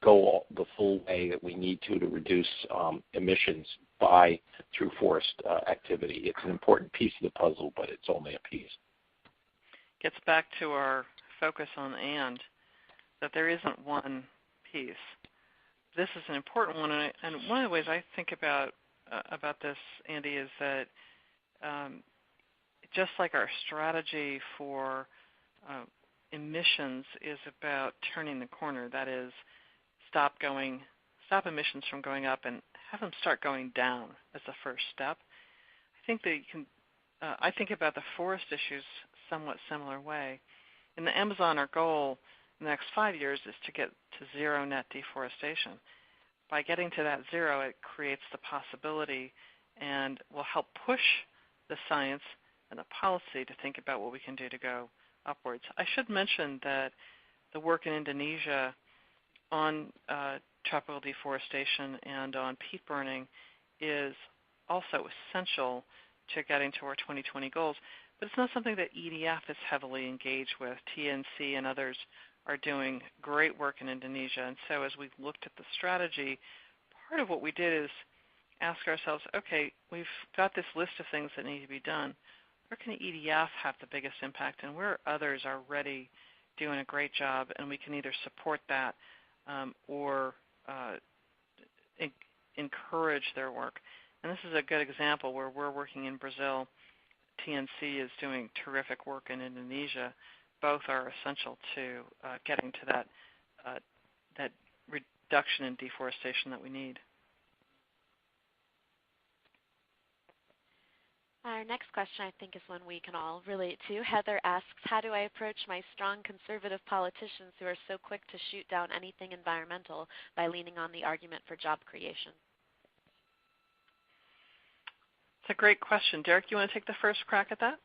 go the full way that we need to reduce emissions through forest activity. It's an important piece of the puzzle, but it's only a piece. Gets back to our focus on that there isn't one piece. This is an important one, and one of the ways I think about this, Andy, is that just like our strategy for emissions is about turning the corner, that is, stop emissions from going up and have them start going down as a first step. I think that I think about the forest issues somewhat similar way. In the Amazon, our goal in the next 5 years is to get to zero net deforestation. By getting to that zero, it creates the possibility and will help push the science and the policy to think about what we can do to go upwards. I should mention that the work in Indonesia on tropical deforestation and on peat burning is also essential to getting to our 2020 goals. But it's not something that EDF is heavily engaged with. TNC and others are doing great work in Indonesia. And so as we've looked at the strategy, part of what we did is ask ourselves, okay, we've got this list of things that need to be done. Where can the EDF have the biggest impact, and where others are already doing a great job, and we can either support that or encourage their work. And this is a good example where we're working in Brazil. TNC is doing terrific work in Indonesia. Both are essential to getting to that reduction in deforestation that we need. Our next question, I think, is one we can all relate to. Heather asks, how do I approach my strong conservative politicians who are so quick to shoot down anything environmental by leaning on the argument for job creation? It's a great question. Derek, you want to take the first crack at that?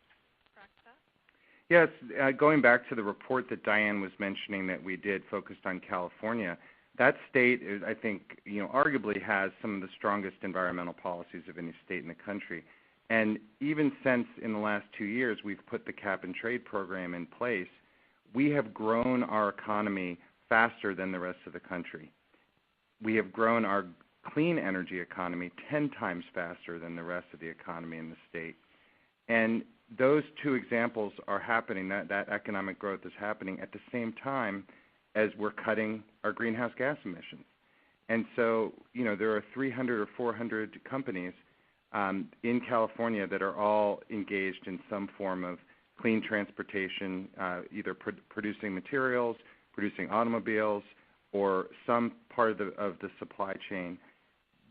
Yes, going back to the report that Diane was mentioning that we did focused on California, that state, I think, arguably has some of the strongest environmental policies of any state in the country. And even since in the last 2 years we've put the cap and trade program in place, we have grown our economy faster than the rest of the country. We have grown our clean energy economy 10 times faster than the rest of the economy in the state. And those two examples are happening, that economic growth is happening at the same time as we're cutting our greenhouse gas emissions. And so, there are 300 or 400 companies in California that are all engaged in some form of clean transportation, either producing materials, producing automobiles, or some part of the supply chain.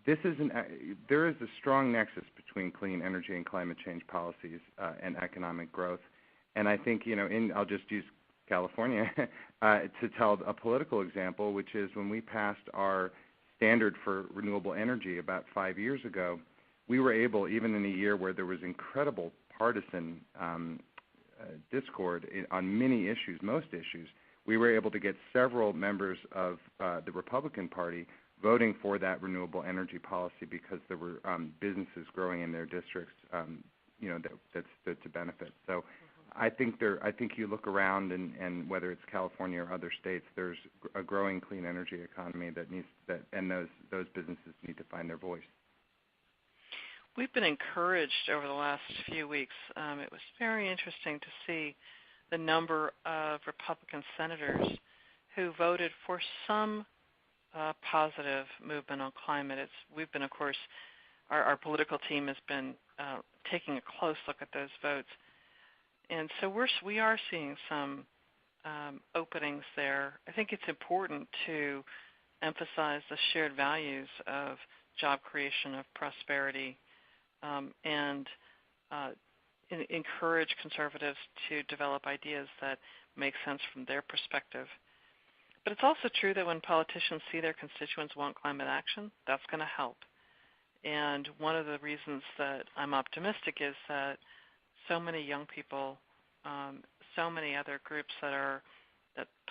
There is a strong nexus between clean energy and climate change policies and economic growth. And I think, I'll just use California to tell a political example, which is when we passed our standard for renewable energy about 5 years ago, we were able, even in a year where there was incredible partisan discord on many issues, most issues, we were able to get several members of the Republican Party voting for that renewable energy policy because there were businesses growing in their districts, that stood to benefit. So I think you look around, and whether it's California or other states, there's a growing clean energy economy and those businesses need to find their voice. We've been encouraged over the last few weeks. It was very interesting to see the number of Republican senators who voted for some positive movement on climate. We've been, of course, our political team has been taking a close look at those votes. And so we are seeing some openings there. I think it's important to emphasize the shared values of job creation, of prosperity, and encourage conservatives to develop ideas that make sense from their perspective. But it's also true that when politicians see their constituents want climate action, that's going to help. And one of the reasons that I'm optimistic is that so many young people, so many other groups that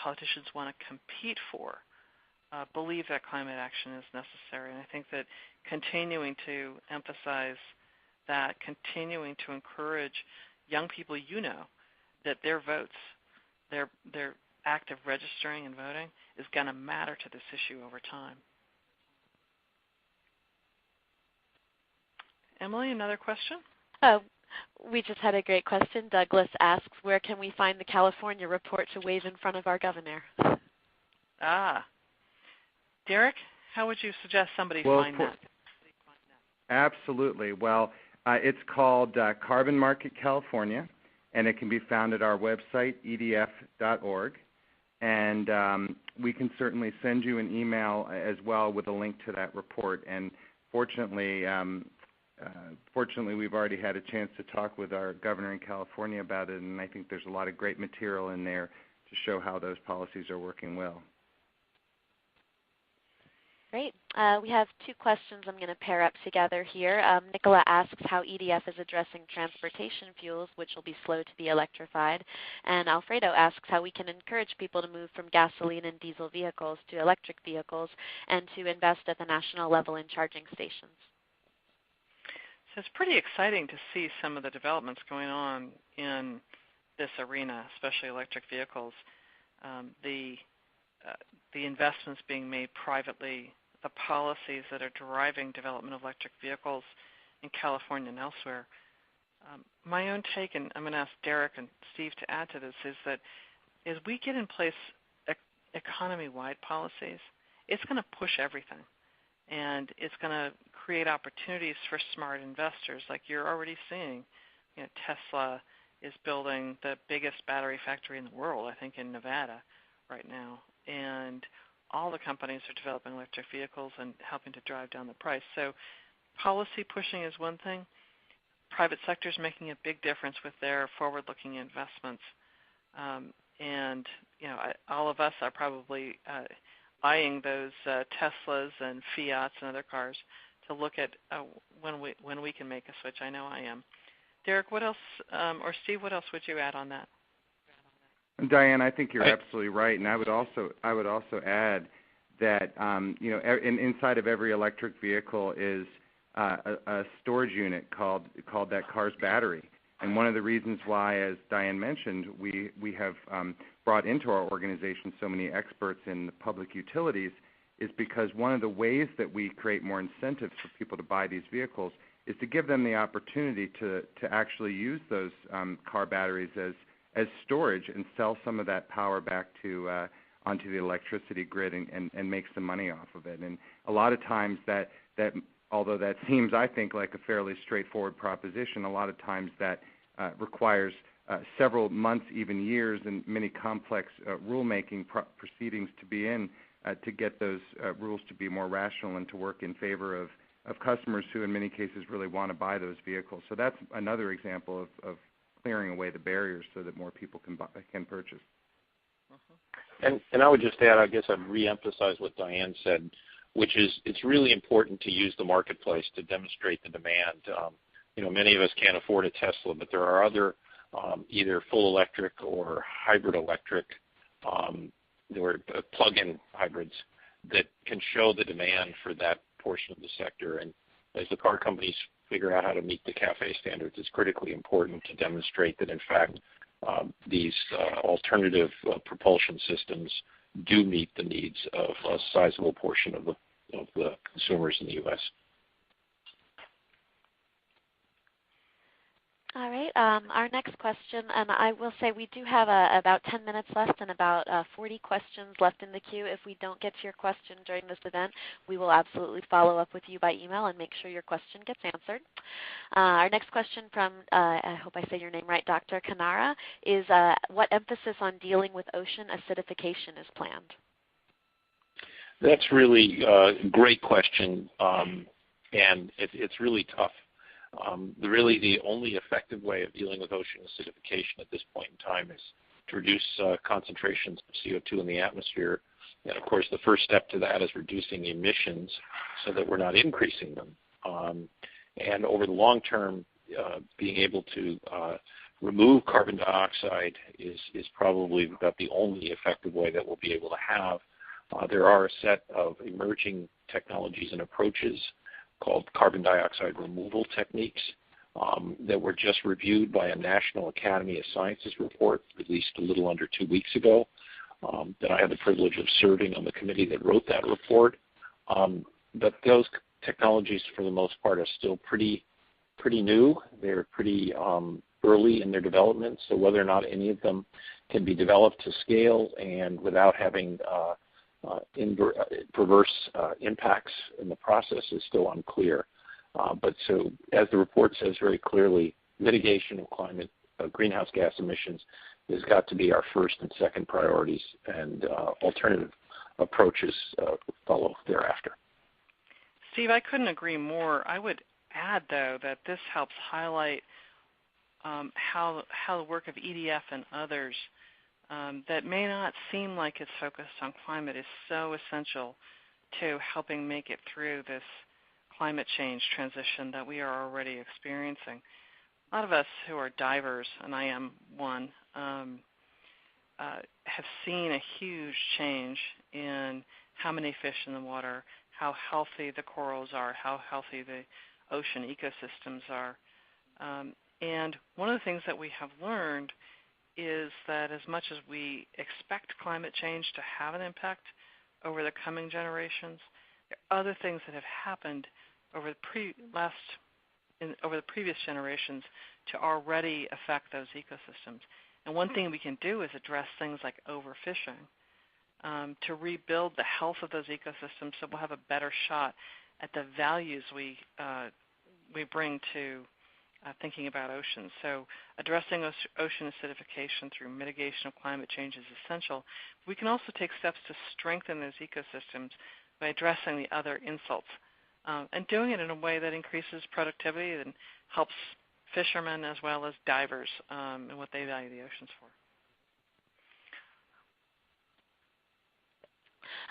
politicians want to compete for, believe that climate action is necessary. And I think that continuing to emphasize that, continuing to encourage young people, that their votes, their act of registering and voting is going to matter to this issue over time. Emily, another question? We just had a great question. Douglas asks, where can we find the California report to wave in front of our governor? Derek, how would you suggest somebody find that? Absolutely. Well, it's called Carbon Market California, and it can be found at our website, edf.org. And we can certainly send you an email as well with a link to that report. And fortunately, we've already had a chance to talk with our governor in California about it, and I think there's a lot of great material in there to show how those policies are working well. Great. We have two questions I'm going to pair up together here. Nicola asks how EDF is addressing transportation fuels, which will be slow to be electrified. And Alfredo asks how we can encourage people to move from gasoline and diesel vehicles to electric vehicles and to invest at the national level in charging stations. So it's pretty exciting to see some of the developments going on in this arena, especially electric vehicles. The investments being made privately the policies that are driving development of electric vehicles in California and elsewhere. My own take, and I'm going to ask Derek and Steve to add to this, is that as we get in place economy-wide policies, it's going to push everything. And it's going to create opportunities for smart investors like you're already seeing. You know, Tesla is building the biggest battery factory in the world, I think, in Nevada right now. And all the companies are developing electric vehicles and helping to drive down the price. So policy pushing is one thing. Private sector is making a big difference with their forward-looking investments. And, you know, all of us are probably eyeing those Teslas and Fiats and other cars to look at when we can make a switch. I know I am. Derek, what else, or Steve, what else would you add on that? Diane, I think you're absolutely right, and I would also add that you know, inside of every electric vehicle is a storage unit called that car's battery. And one of the reasons why, as Diane mentioned, we have brought into our organization so many experts in the public utilities is because one of the ways that we create more incentives for people to buy these vehicles is to give them the opportunity to actually use those car batteries as storage and sell some of that power back to onto the electricity grid and make some money off of it. And a lot of times that although that seems, I think, like a fairly straightforward proposition, a lot of times that requires several months, even years, and many complex rulemaking proceedings to be in to get those rules to be more rational and to work in favor of customers who, in many cases, really want to buy those vehicles. So that's another example of clearing away the barriers so that more people can purchase. And I would just add, I guess I'd reemphasize what Diane said, which is it's really important to use the marketplace to demonstrate the demand. You know, many of us can't afford a Tesla, but there are other either full electric or hybrid electric or plug-in hybrids that can show the demand for that portion of the sector. And as the car companies figure out how to meet the CAFE standards, it's critically important to demonstrate that, in fact, these alternative propulsion systems do meet the needs of a sizable portion of the consumers in the U.S. All right. Our next question, and I will say we do have about 10 minutes left and about 40 questions left in the queue. If we don't get to your question during this event, we will absolutely follow up with you by email and make sure your question gets answered. Our next question from, I hope I say your name right, Dr. Kanara, is what emphasis on dealing with ocean acidification is planned? That's really a great question, and it's really tough. Really the only effective way of dealing with ocean acidification at this point in time is to reduce concentrations of CO2 in the atmosphere. And of course, the first step to that is reducing emissions so that we're not increasing them. And over the long term, being able to remove carbon dioxide is probably about the only effective way that we'll be able to have. There are a set of emerging technologies and approaches called carbon dioxide removal techniques that were just reviewed by a National Academy of Sciences report released a little under 2 weeks ago that I had the privilege of serving on the committee that wrote that report. But those technologies, for the most part, are still pretty new. They're pretty early in their development, so whether or not any of them can be developed to scale and without having perverse impacts in the process is still unclear. But so, as the report says very clearly, mitigation of climate greenhouse gas emissions has got to be our first and second priorities, and alternative approaches follow thereafter. Steve, I couldn't agree more. I would add, though, that this helps highlight how the work of EDF and others that may not seem like it's focused on climate is so essential to helping make it through this climate change transition that we are already experiencing. A lot of us who are divers, and I am one, have seen a huge change in how many fish in the water, how healthy the corals are, how healthy the ocean ecosystems are. And one of the things that we have learned is that as much as we expect climate change to have an impact over the coming generations, other things that have happened over the previous generations to already affect those ecosystems. And one thing we can do is address things like overfishing to rebuild the health of those ecosystems, so we'll have a better shot at the values we bring to thinking about oceans. So addressing ocean acidification through mitigation of climate change is essential. We can also take steps to strengthen those ecosystems by addressing the other insults and doing it in a way that increases productivity and helps fishermen as well as divers and what they value the oceans for.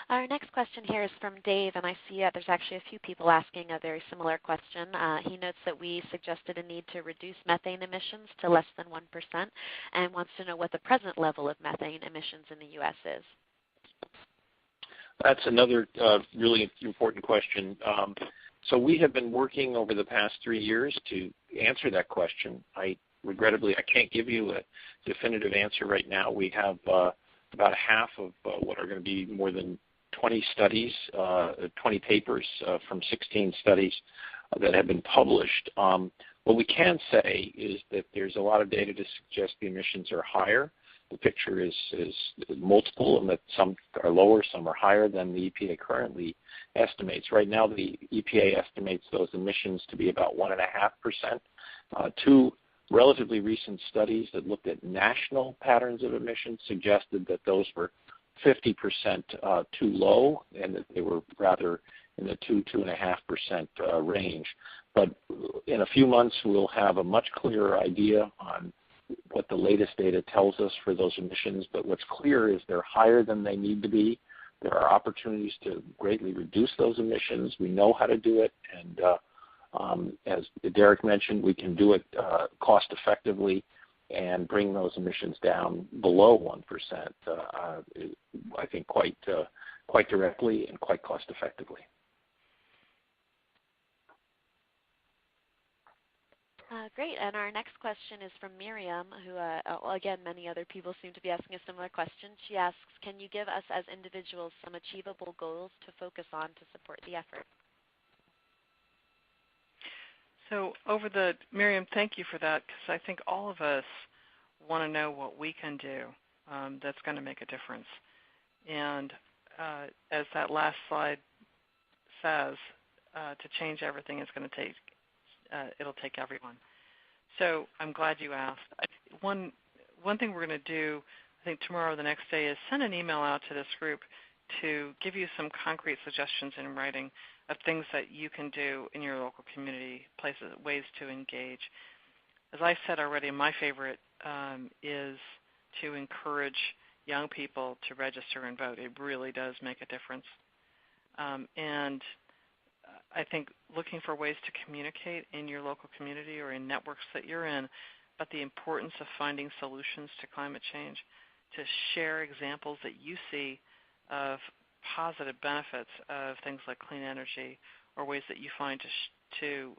Our next question here is from Dave, and I see there's actually a few people asking a very similar question. He notes that we suggested a need to reduce methane emissions to less than 1% and wants to know what the present level of methane emissions in the U.S. is. That's another really important question. So we have been working over the past 3 years to answer that question. Regrettably, I can't give you a definitive answer right now. We have about half of what are going to be more than 20 studies, 20 papers from 16 studies that have been published. What we can say is that there's a lot of data to suggest the emissions are higher. The picture is multiple, and that some are lower, some are higher than the EPA currently estimates. Right now, the EPA estimates those emissions to be about 1.5%. Two relatively recent studies that looked at national patterns of emissions suggested that those were 50% too low, and that they were rather in the 2.5% range. But in a few months, we'll have a much clearer idea on what the latest data tells us for those emissions. But what's clear is they're higher than they need to be. There are opportunities to greatly reduce those emissions. We know how to do it, and as Derek mentioned, we can do it cost effectively and bring those emissions down below 1%, I think quite directly and quite cost effectively. Great, and our next question is from Miriam, who, again, many other people seem to be asking a similar question. She asks, can you give us as individuals some achievable goals to focus on to support the effort? So Miriam, thank you for that, because I think all of us want to know what we can do that's going to make a difference. And as that last slide says, to change everything is going to take, it'll take everyone. So I'm glad you asked. One thing we're going to do, I think tomorrow or the next day, is send an email out to this group to give you some concrete suggestions in writing of things that you can do in your local community, places, ways to engage. As I said already, my favorite is to encourage young people to register and vote. It really does make a difference. And I think looking for ways to communicate in your local community or in networks that you're in about the importance of finding solutions to climate change, to share examples that you see of positive benefits of things like clean energy or ways that you find to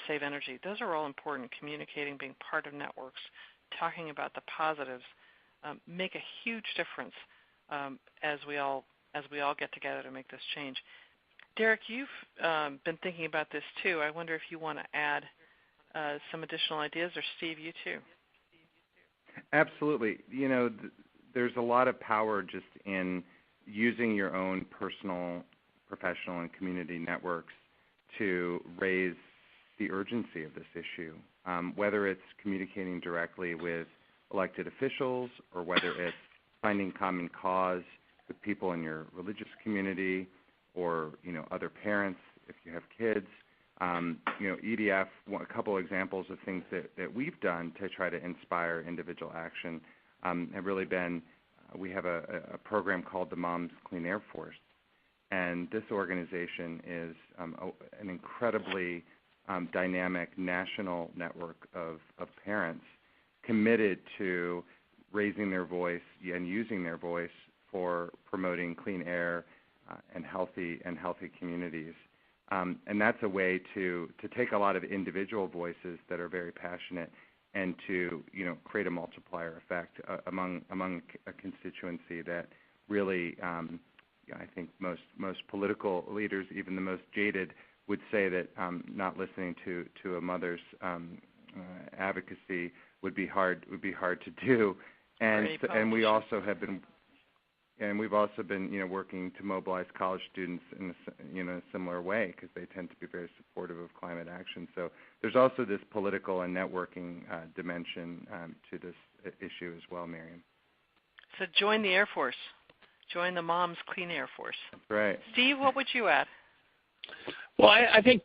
save energy. Those are all important. Communicating, being part of networks, talking about the positives make a huge difference as we all get together to make this change. Derek, you've been thinking about this too. I wonder if you want to add some additional ideas, or Steve, you too. Absolutely. You know, there's a lot of power just in using your own personal, professional, and community networks to raise the urgency of this issue, whether it's communicating directly with elected officials or whether it's finding common cause with people in your religious community or, you know, other parents if you have kids. You know, EDF, a couple examples of things that we've done to try to inspire individual action have really been, we have a program called the Moms Clean Air Force, and this organization is an incredibly dynamic national network of parents committed to raising their voice and using their voice for promoting clean air and healthy communities. And that's a way to take a lot of individual voices that are very passionate and to, you know, create a multiplier effect among a constituency that really I think most political leaders, even the most jaded, would say that not listening to a mother's advocacy would be hard to do. And we also have been. And we've also been, working to mobilize college students in a similar way, because they tend to be very supportive of climate action. So there's also this political and networking dimension to this issue as well, Miriam. So join the Air Force. Join the Moms Clean Air Force. That's right. Steve, what would you add? Well, I think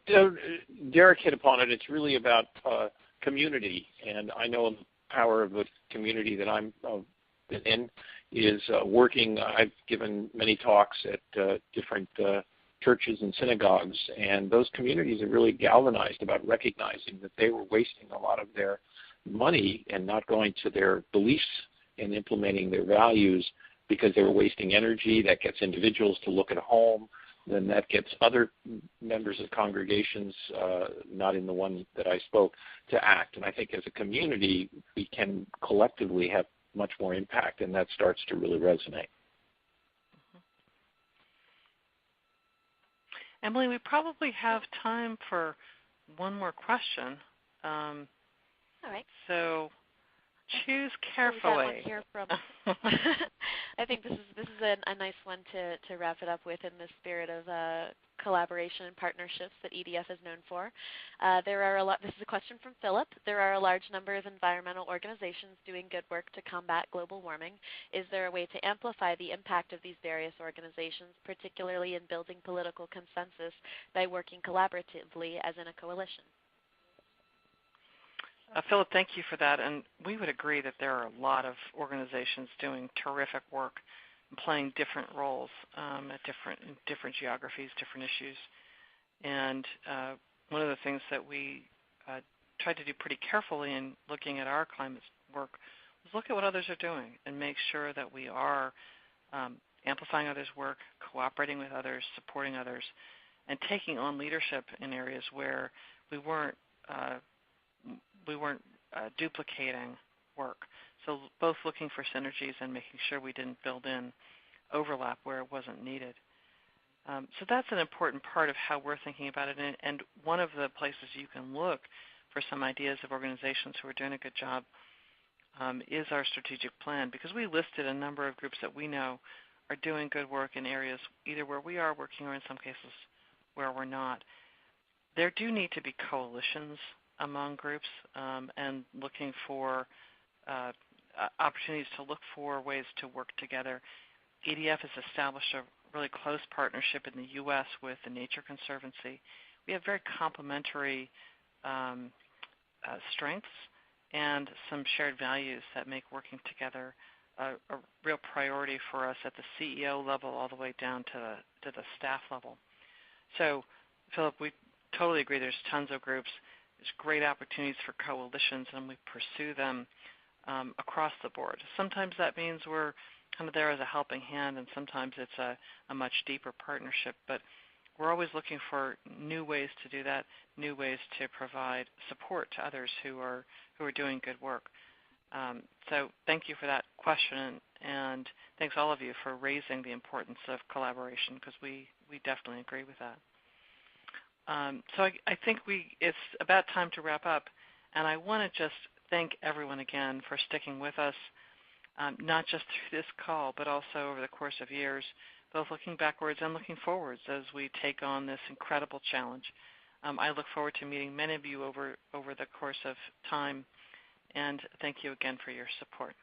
Derek hit upon it. It's really about community, and I know the power of the community that I'm in is working. I've given many talks at different churches and synagogues, and those communities are really galvanized about recognizing that they were wasting a lot of their money and not going to their beliefs and implementing their values because they were wasting energy. That gets individuals to look at home. Then that gets other members of congregations, not in the one that I spoke, to act. And I think as a community, we can collectively have much more impact, and that starts to really resonate. Emily, we probably have time for one more question. All right. So choose carefully. We've got one here from I think this is a nice one to wrap it up with in the spirit of collaboration and partnerships that EDF is known for. This is a question from Philip. There are a large number of environmental organizations doing good work to combat global warming. Is there a way to amplify the impact of these various organizations, particularly in building political consensus by working collaboratively as in a coalition? Philip, thank you for that. And we would agree that there are a lot of organizations doing terrific work and playing different roles at different geographies, different issues. And one of the things that we tried to do pretty carefully in looking at our climate work was look at what others are doing and make sure that we are amplifying others' work, cooperating with others, supporting others, and taking on leadership in areas where we weren't duplicating work. So both looking for synergies and making sure we didn't build in overlap where it wasn't needed. So that's an important part of how we're thinking about it. And one of the places you can look for some ideas of organizations who are doing a good job is our strategic plan, because we listed a number of groups that we know are doing good work in areas either where we are working or in some cases where we're not. There do need to be coalitions among groups and looking for opportunities to look for ways to work together. EDF has established a really close partnership in the U.S. with the Nature Conservancy. We have very complementary strengths and some shared values that make working together a real priority for us at the CEO level all the way down to the staff level. So, Philip, we totally agree there's tons of groups. There's great opportunities for coalitions, and we pursue them across the board. Sometimes that means we're kind of there as a helping hand, and sometimes it's a much deeper partnership. But we're always looking for new ways to do that, new ways to provide support to others who are doing good work. So thank you for that question, and thanks all of you for raising the importance of collaboration, because we definitely agree with that. So I think it's about time to wrap up, and I want to just thank everyone again for sticking with us, not just through this call, but also over the course of years, both looking backwards and looking forwards as we take on this incredible challenge. I look forward to meeting many of you over the course of time, and thank you again for your support.